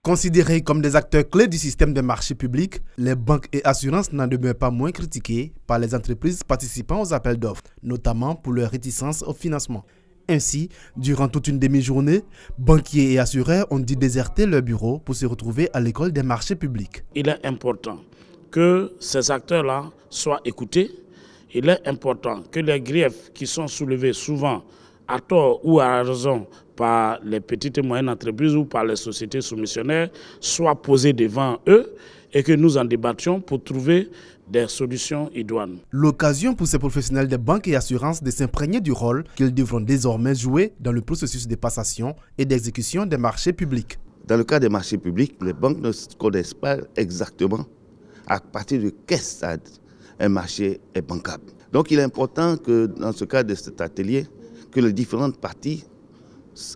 Considérés comme des acteurs clés du système des marchés publics, les banques et assurances n'en demeurent pas moins critiquées par les entreprises participant aux appels d'offres, notamment pour leur réticence au financement. Ainsi, durant toute une demi-journée, banquiers et assureurs ont dû déserter leur bureau pour se retrouver à l'école des marchés publics. Il est important que ces acteurs-là soient écoutés. Il est important que les griefs qui sont soulevés souvent à tort ou à raison par les petites et moyennes entreprises ou par les sociétés soumissionnaires soient posés devant eux et que nous en débattions pour trouver des solutions idoines. L'occasion pour ces professionnels des banques et assurances de s'imprégner du rôle qu'ils devront désormais jouer dans le processus de passation et d'exécution des marchés publics. Dans le cas des marchés publics, les banques ne connaissent pas exactement à partir de quel stade un marché est bancable. Donc il est important que dans ce cas de cet atelier, que les différentes parties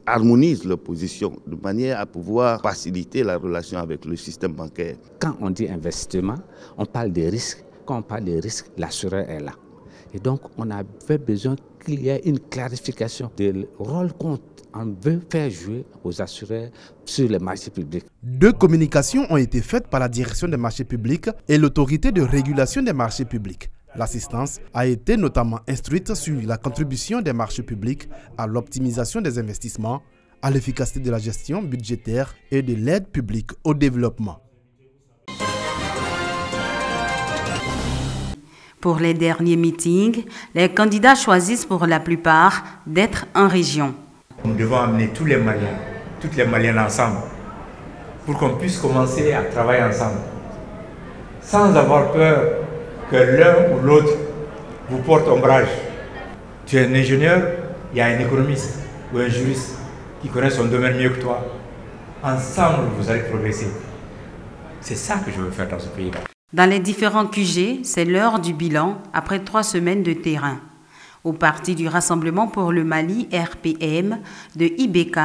harmonisent leurs positions de manière à pouvoir faciliter la relation avec le système bancaire. Quand on dit investissement, on parle des risques. Quand on parle des risques, l'assureur est là. Et donc, on avait besoin qu'il y ait une clarification du rôle qu'on veut faire jouer aux assureurs sur les marchés publics. 2 communications ont été faites par la direction des marchés publics et l'autorité de régulation des marchés publics. L'assistance a été notamment instruite sur la contribution des marchés publics à l'optimisation des investissements, à l'efficacité de la gestion budgétaire et de l'aide publique au développement. Pour les derniers meetings, les candidats choisissent pour la plupart d'être en région. Nous devons amener tous les Maliens, toutes les Maliennes ensemble, pour qu'on puisse commencer à travailler ensemble, sans avoir peur que l'un ou l'autre vous porte ombrage. Tu es un ingénieur, il y a un économiste ou un juriste qui connaît son domaine mieux que toi. Ensemble, vous allez progresser. C'est ça que je veux faire dans ce pays-là. Dans les différents QG, c'est l'heure du bilan après 3 semaines de terrain. Au parti du Rassemblement pour le Mali, RPM, de IBK,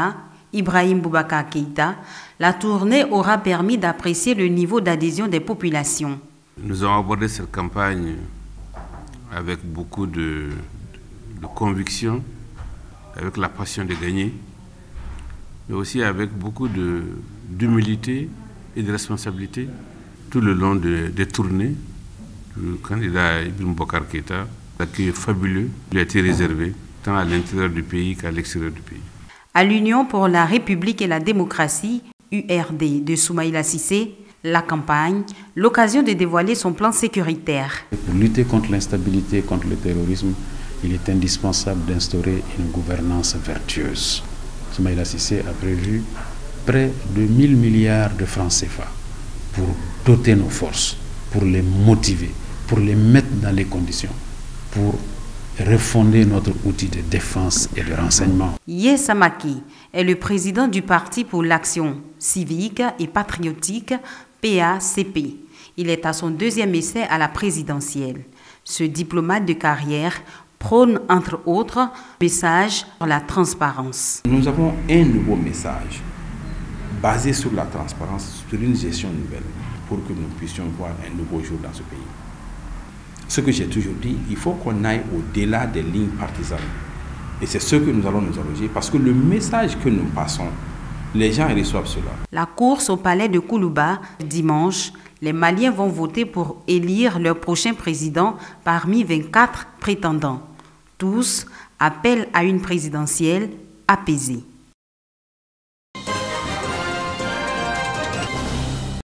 Ibrahim Boubacar Keïta, la tournée aura permis d'apprécier le niveau d'adhésion des populations. Nous avons abordé cette campagne avec beaucoup de conviction, avec la passion de gagner, mais aussi avec beaucoup d'humilité et de responsabilité. Tout le long des tournées, le candidat Ibrahim Boubacar Keïta, l'accueil est fabuleux, il a été réservé tant à l'intérieur du pays qu'à l'extérieur du pays. À l'Union pour la République et la démocratie, URD de Soumaïla Cissé, la campagne, l'occasion de dévoiler son plan sécuritaire. Pour lutter contre l'instabilité, contre le terrorisme, il est indispensable d'instaurer une gouvernance vertueuse. Soumaïla Cissé a prévu près de 1000 milliards de francs CFA pour doter nos forces, pour les motiver, pour les mettre dans les conditions, pour refonder notre outil de défense et de renseignement. Yessa Maki est le président du Parti pour l'action civique et patriotique, PACP. Il est à son 2e essai à la présidentielle. Ce diplomate de carrière prône entre autres message sur la transparence. Nous avons un nouveau message basé sur la transparence, sur une gestion nouvelle, pour que nous puissions voir un nouveau jour dans ce pays. Ce que j'ai toujours dit, il faut qu'on aille au-delà des lignes partisanes. Et c'est ce que nous allons nous allonger, parce que le message que nous passons, les gens reçoivent cela. La course au palais de Koulouba, dimanche, les Maliens vont voter pour élire leur prochain président parmi 24 prétendants. Tous appellent à une présidentielle apaisée.